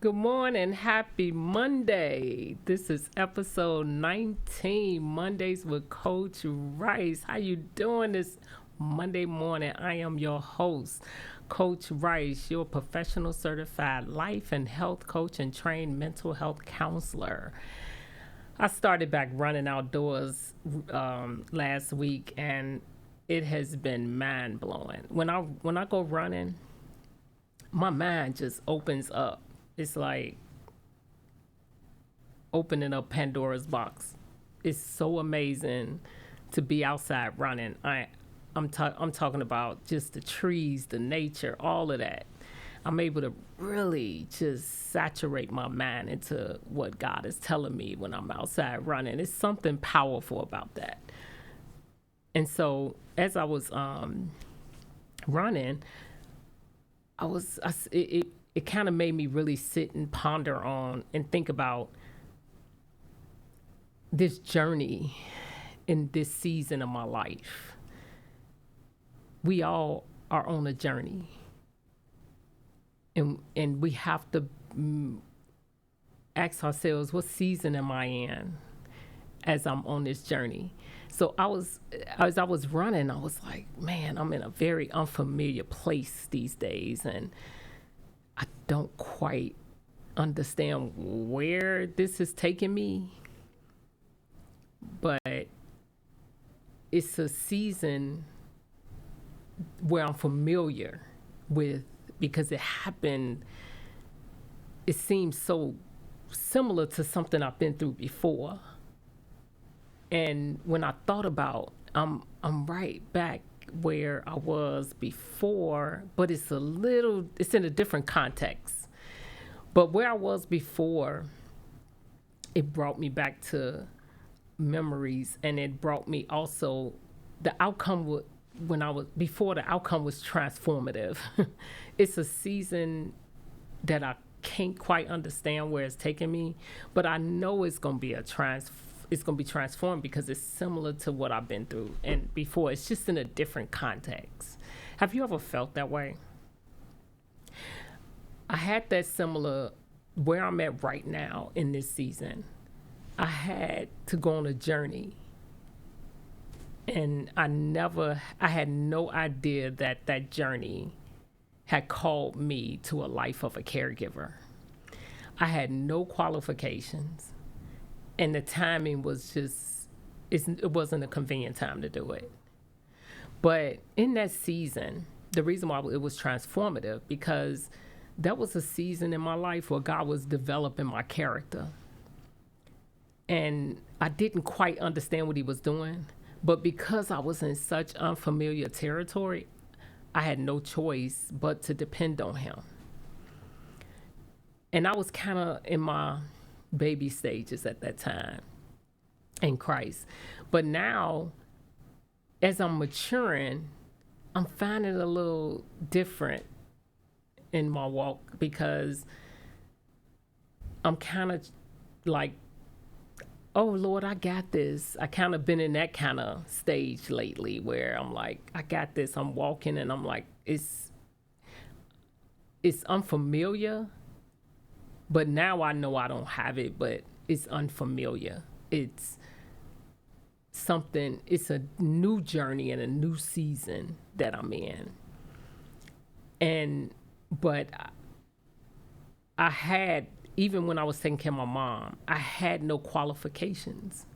Good morning. Happy Monday. This is episode 19, Mondays with Coach Rice. How you doing this Monday morning? I am your host, Coach Rice, your professional certified life and health coach and trained mental health counselor. I started back running outdoors last week, and it has been mind blowing. When I go running, my mind just opens up. It's like opening up Pandora's box. It's so amazing to be outside running. I'm talking about just the trees, the nature, all of that. I'm able to really just saturate my mind into what God is telling me when I'm outside running. It's something powerful about that. And so as I was running, it kind of made me really sit and ponder on and think about this journey in this season of my life. We all are on a journey, and we have to ask ourselves, what season am I in as I'm on this journey? So as I was running, I was like, man, I'm in a very unfamiliar place these days, and I don't quite understand where this is taking me, but it's a season where I'm familiar with because it happened. It seems so similar to something I've been through before. And when I thought about, I'm right back where I was before, but it's in a different context. But where I was before, it brought me back to memories, and it brought me also the outcome. The outcome was transformative. It's a season that I can't quite understand where it's taking me, but I know it's going to be transformed because it's similar to what I've been through and before. It's just in a different context. Have you ever felt that way? I had that similar where I'm at right now in this season. I had to go on a journey, and I had no idea that journey had called me to a life of a caregiver. I had no qualifications, and the timing was it wasn't a convenient time to do it. But in that season, the reason why it was transformative, because that was a season in my life where God was developing my character. And I didn't quite understand what he was doing, but because I was in such unfamiliar territory, I had no choice but to depend on him. And I was kind of in my baby stages at that time in Christ. But now, as I'm maturing, I'm finding it a little different in my walk, because I'm kind of like, oh Lord, I got this. I kind of been in that kind of stage lately where I'm like, I got this. I'm walking and I'm like, it's unfamiliar, but now I know I don't have it, but it's unfamiliar. It's a new journey and a new season that I'm in. But I had, even when I was taking care of my mom, I had no qualifications.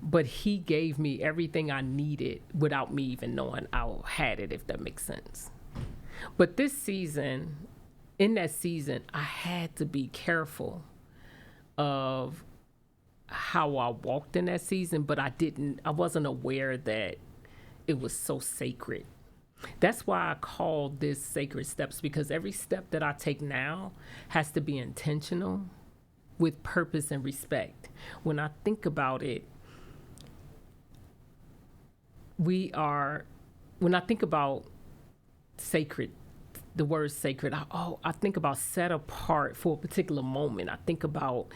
But he gave me everything I needed without me even knowing I had it, if that makes sense. But in that season, I had to be careful of how I walked in that season, but I wasn't aware that it was so sacred. That's why I call this sacred steps, because every step that I take now has to be intentional with purpose and respect. When I think about it, when I think about sacred, the word sacred, I think about set apart for a particular moment. I think about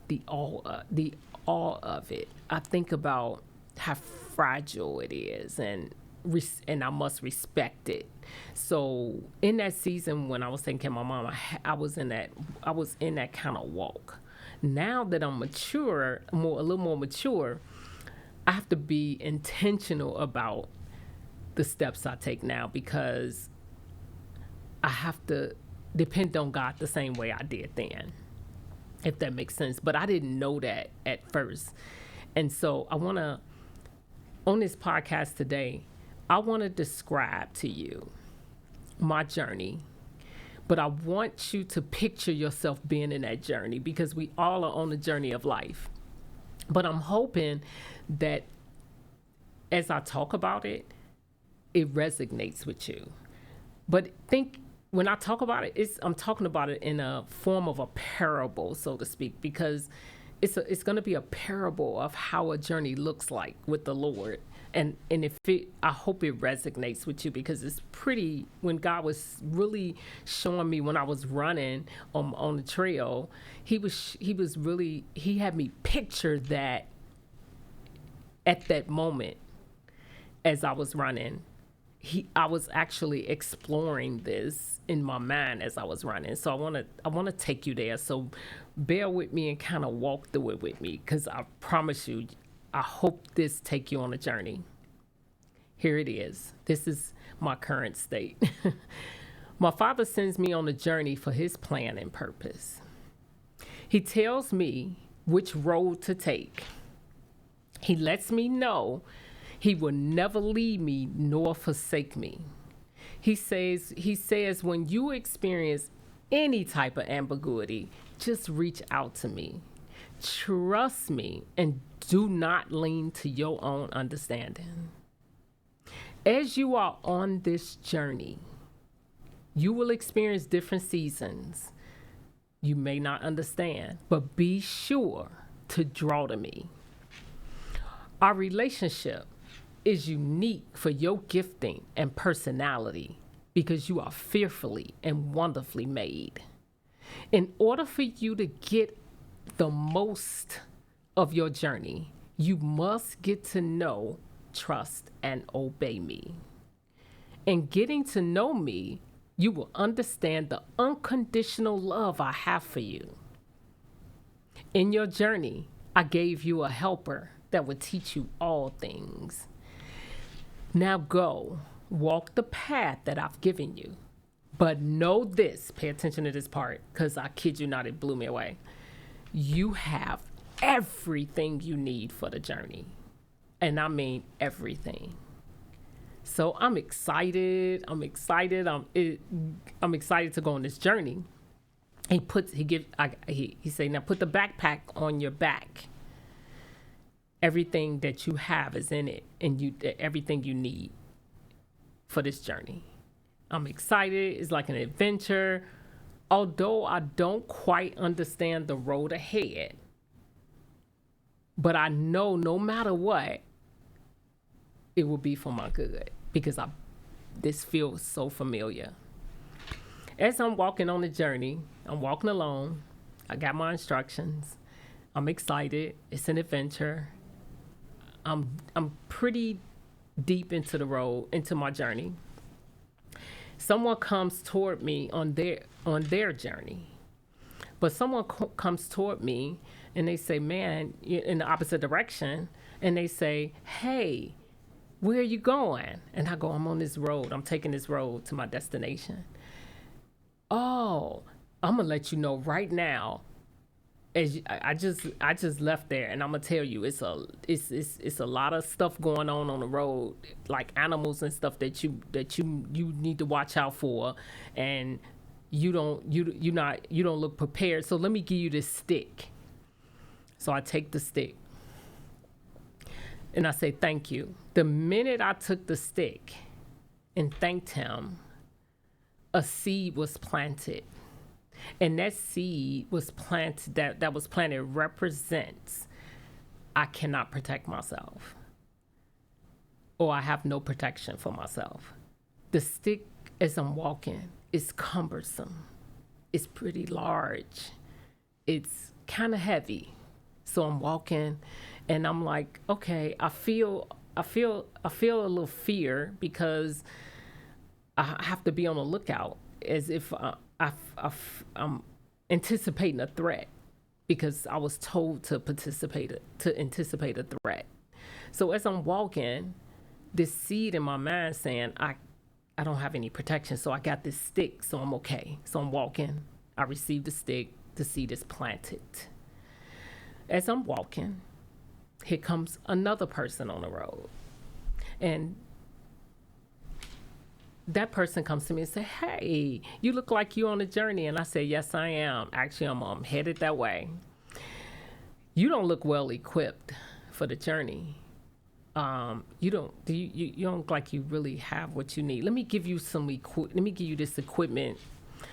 the awe of it. I think about how fragile it is, and and I must respect it. So in that season when I was taking care of my mom, I was in that kind of walk. Now that I'm mature, a little more mature, I have to be intentional about the steps I take now, because I have to depend on God the same way I did then, if that makes sense. But I didn't know that at first. And so on this podcast today, I want to describe to you my journey, but I want you to picture yourself being in that journey, because we all are on the journey of life. But I'm hoping that as I talk about it, it resonates with you. But when I talk about it, I'm talking about it in a form of a parable, so to speak, because it's going to be a parable of how a journey looks like with the Lord. And I hope it resonates with you, because it's pretty, when God was really showing me when I was running on the trail, he had me picture that at that moment as I was running. I was actually exploring this in my mind as I was running. So I want to take you there. So bear with me and kind of walk through it with me, because I promise you, I hope this take you on a journey. Here it is. This is my current state. My Father sends me on a journey for his plan and purpose. He tells me which road to take. He lets me know he will never leave me nor forsake me. He says, when you experience any type of ambiguity, just reach out to me. Trust me and do not lean to your own understanding. As you are on this journey, you will experience different seasons you may not understand, but be sure to draw to me. Our relationship is unique for your gifting and personality, because you are fearfully and wonderfully made. In order for you to get the most of your journey, you must get to know, trust, and obey me. In getting to know me, you will understand the unconditional love I have for you. In your journey, I gave you a helper that would teach you all things. Now go, walk the path that I've given you. But know this, pay attention to this part, because I kid you not, it blew me away. You have everything you need for the journey. And I mean everything. So I'm excited. I'm excited to go on this journey. He say, now put the backpack on your back. Everything that you have is in it, and everything you need for this journey. I'm excited. It's like an adventure. Although I don't quite understand the road ahead, but I know no matter what, it will be for my good, because this feels so familiar. As I'm walking on the journey, I'm walking alone. I got my instructions. I'm excited. It's an adventure. I'm pretty deep into the road, into my journey. Someone comes toward me on their journey, but someone comes toward me and they say, man, in the opposite direction, and they say, hey, where are you going? And I go, I'm on this road. I'm taking this road to my destination. Oh, I'm gonna let you know right now. I just left there, and I'm gonna tell you, it's a lot of stuff going on the road, like animals and stuff that you need to watch out for, and you don't look prepared. So let me give you this stick. So I take the stick, and I say thank you. The minute I took the stick and thanked him, a seed was planted. And that seed was planted, that was planted represents I cannot protect myself, or I have no protection for myself. The stick, as I'm walking, is cumbersome. It's pretty large. It's kind of heavy. So I'm walking and I'm like, okay, I feel I feel a little fear because I have to be on the lookout as if I'm anticipating a threat because I was told to anticipate a threat. So as I'm walking, this seed in my mind saying I don't have any protection, so I got this stick, so I'm okay. So I'm walking. I received the stick. The seed is planted. As I'm walking, here comes another person on the road, and that person comes to me and say, "Hey, you look like you're on a journey." And I say, "Yes, I am. Actually, I'm headed that way. You don't look well equipped for the journey. You don't. You don't look like you really have what you need. Let me give you Let me give you this equipment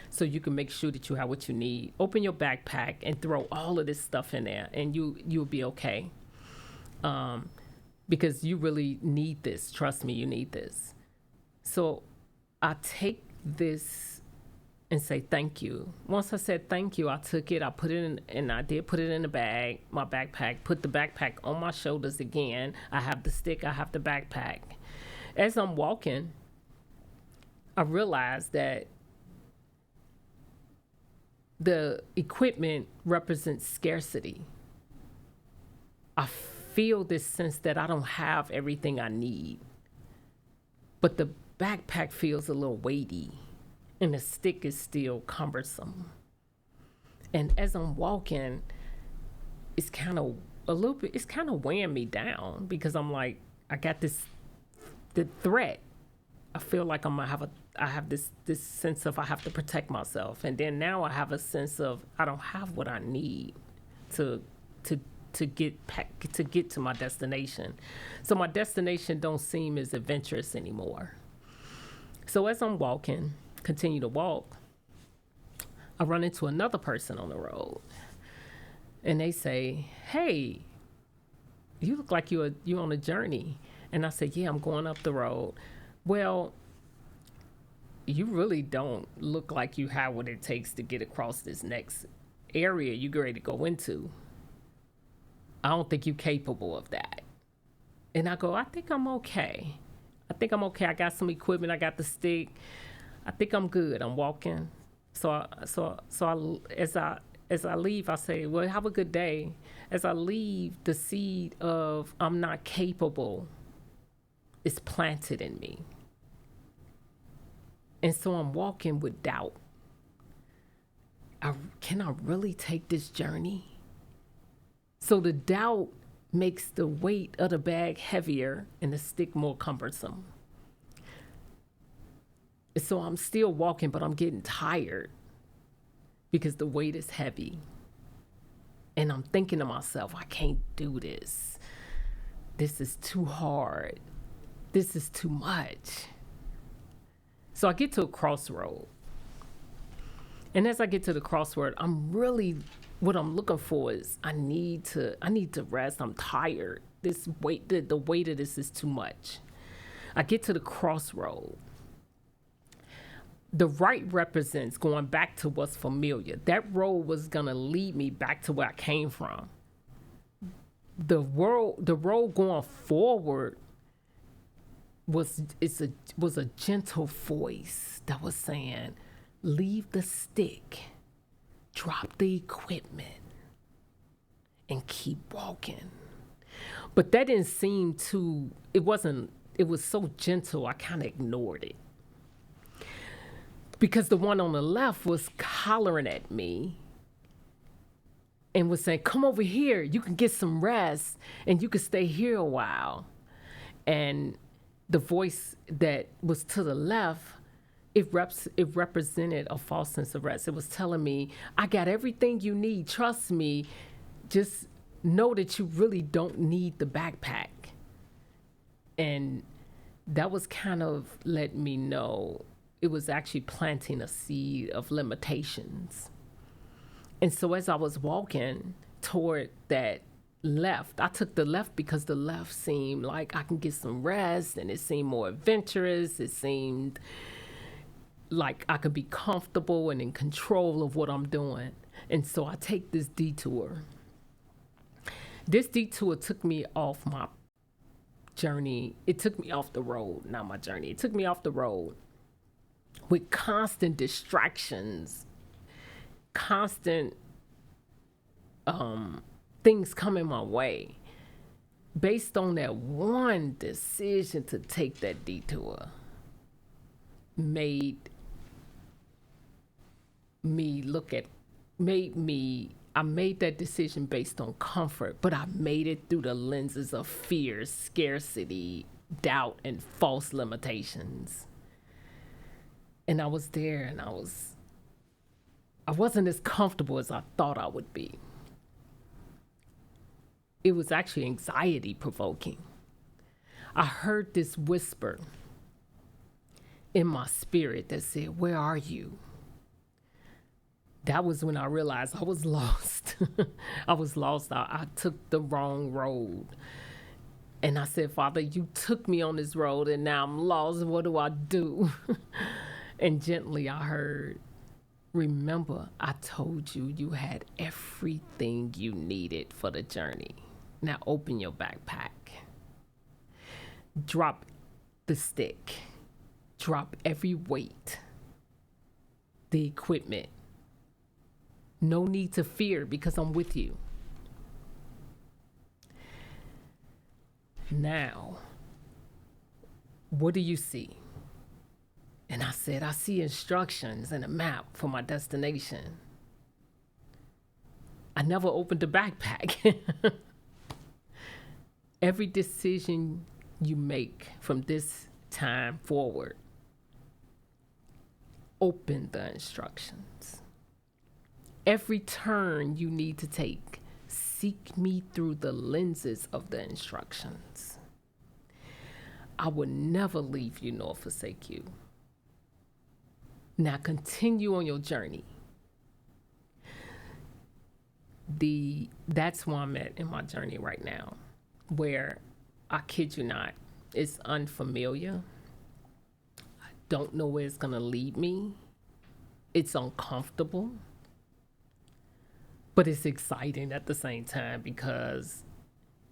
so you can make sure that you have what you need. Open your backpack and throw all of this stuff in there, and you'll be okay. Because you really need this. Trust me, you need this." So I take this and say thank you. Once I said thank you, I took it, I put it in, and I did put it in the bag, my backpack, put the backpack on my shoulders again. I have the stick, I have the backpack. As I'm walking, I realized that the equipment represents scarcity. I feel this sense that I don't have everything I need, but the backpack feels a little weighty and the stick is still cumbersome. And as I'm walking, it's kind of it's kind of weighing me down because I'm like, I got the threat. I feel like I have this sense of I have to protect myself. And then now I have a sense of I don't have what I need to, to, to get to my destination. So my destination don't seem as adventurous anymore. So as I'm walking, continue to walk, I run into another person on the road, and they say, "Hey, you look like you on a journey." And I said, "Yeah, I'm going up the road." "Well, you really don't look like you have what it takes to get across this next area you're ready to go into. I don't think you're capable of that." And I go, "I think I'm okay. I think I'm okay. I got some equipment. I got the stick. I think I'm good. I'm walking." As I leave, I say, "Well, have a good day." As I leave, the seed of I'm not capable is planted in me. And so I'm walking with doubt. Can I really take this journey? So the doubt makes the weight of the bag heavier and the stick more cumbersome. So I'm still walking, but I'm getting tired because the weight is heavy. And I'm thinking to myself, I can't do this. This is too hard. This is too much. So I get to a crossroad. And as I get to the crossroad, what I'm looking for is I need to rest. I'm tired. The weight of this is too much. I get to the crossroad. The right represents going back to what's familiar. That road was gonna lead me back to where I came from. The road going forward was a gentle voice that was saying, "Leave the stick, drop the equipment, and keep walking." But that didn't seem too. It wasn't. It was so gentle. I kind of ignored it because the one on the left was hollering at me and was saying, "Come over here. You can get some rest and you can stay here a while." And the voice that was to the left, it represented a false sense of rest. It was telling me, "I got everything you need. Trust me. Just know that you really don't need the backpack." And that was kind of letting me know it was actually planting a seed of limitations. And so as I was walking toward that left, I took the left because the left seemed like I can get some rest and it seemed more adventurous. It seemed like I could be comfortable and in control of what I'm doing. And so I take this detour. This detour took me off my journey, it took me off the road, not my journey. It took me off the road with constant distractions, constant things coming my way based on that one decision to take that detour made me look at made me I made that decision based on comfort, but I made it through the lenses of fear, scarcity, doubt, and false limitations. And I was there and I wasn't as comfortable as I thought I would be. It was actually anxiety provoking. I heard this whisper in my spirit that said, "Where are you?" That was when I realized I was lost. I was lost. I took the wrong road. And I said, "Father, you took me on this road and now I'm lost. What do I do?" And gently I heard, "Remember, I told you you had everything you needed for the journey. Now open your backpack. Drop the stick. Drop every weight, the equipment. No need to fear because I'm with you." Now, what do you see? And I said, "I see instructions and a map for my destination." I never opened the backpack. Every decision you make from this time forward, open the instructions. Every turn you need to take, seek me through the lenses of the instructions. I will never leave you nor forsake you. Now continue on your journey. That's where I'm at in my journey right now, where I kid you not, it's unfamiliar. I don't know where it's gonna lead me. It's uncomfortable, but it's exciting at the same time because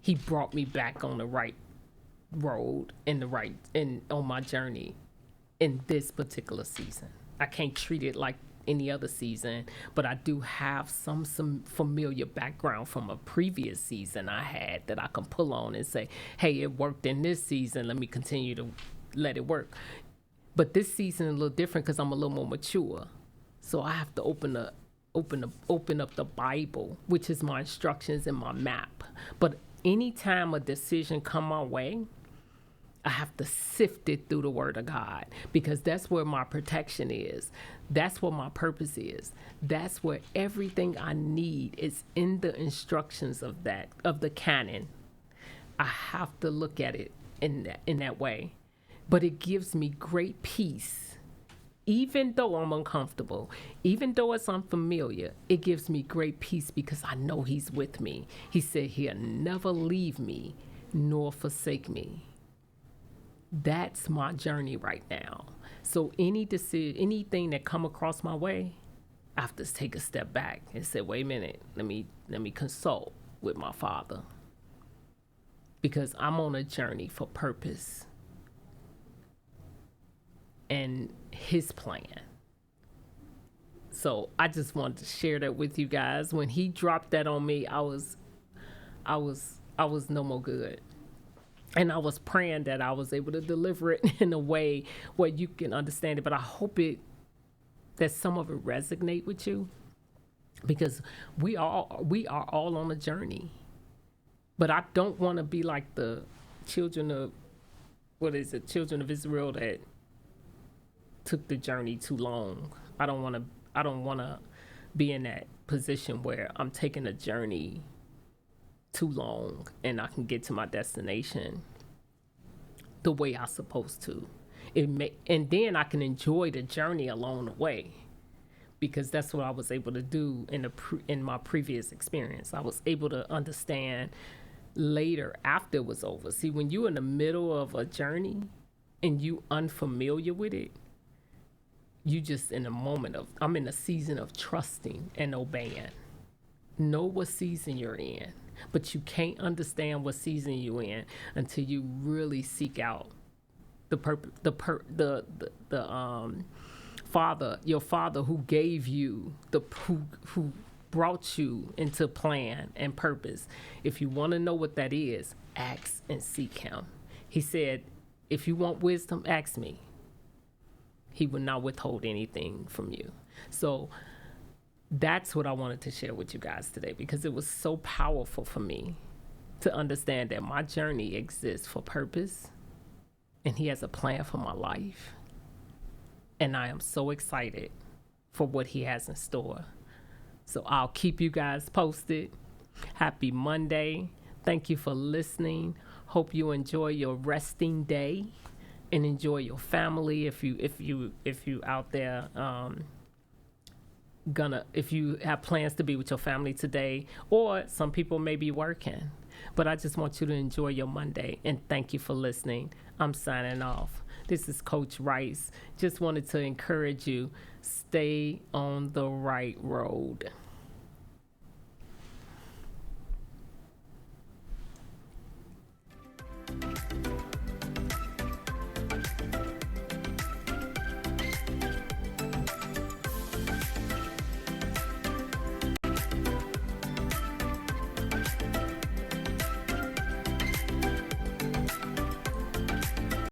he brought me back on the right road and on my journey in this particular season. I can't treat it like any other season, but I do have some familiar background from a previous season I had that I can pull on and say, "Hey, it worked in this season. Let me continue to let it work." But this season is a little different because I'm a little more mature, so I have to open up the Bible, which is my instructions and my map. But anytime a decision come my way, I have to sift it through the Word of God because that's where my protection is. That's what my purpose is. That's where everything I need is in the instructions of the canon. I have to look at it in that way. But it gives me great peace. Even though I'm uncomfortable, even though it's unfamiliar, it gives me great peace because I know He's with me. He said He'll never leave me nor forsake me. That's my journey right now. So anything that come across my way, I have to take a step back and say, "Wait a minute, let me consult with my Father." Because I'm on a journey for purpose and His plan. So I just wanted to share that with you guys. When He dropped that on me, I was no more good. And I was praying that I was able to deliver it in a way where you can understand it. But I hope that some of it resonate with you, because we are all on a journey. But I don't want to be like the children of Israel that took the journey too long. I don't want to be in that position where I'm taking a journey too long and I can get to my destination the way I'm supposed to. And then I can enjoy the journey along the way, because that's what I was able to do in my previous experience. I was able to understand later after it was over. See, when you're in the middle of a journey and you unfamiliar with it, you just I'm in a season of trusting and obeying. Know what season you're in. But you can't understand what season you in until you really seek out the father, your father who gave you who brought you into plan and purpose. If you want to know what that is, ask and seek him. He said, if you want wisdom, ask me. He will not withhold anything from you. So that's what I wanted to share with you guys today, because it was so powerful for me to understand that my journey exists for purpose and he has a plan for my life. And I am so excited for what he has in store. So I'll keep you guys posted. Happy Monday. Thank you for listening. Hope you enjoy your resting day and enjoy your family. If you out there if you have plans to be with your family today, or some people may be working. But I just want you to enjoy your Monday, and thank you for listening. I'm signing off. This is Coach Rice. Just wanted to encourage you, stay on the right road.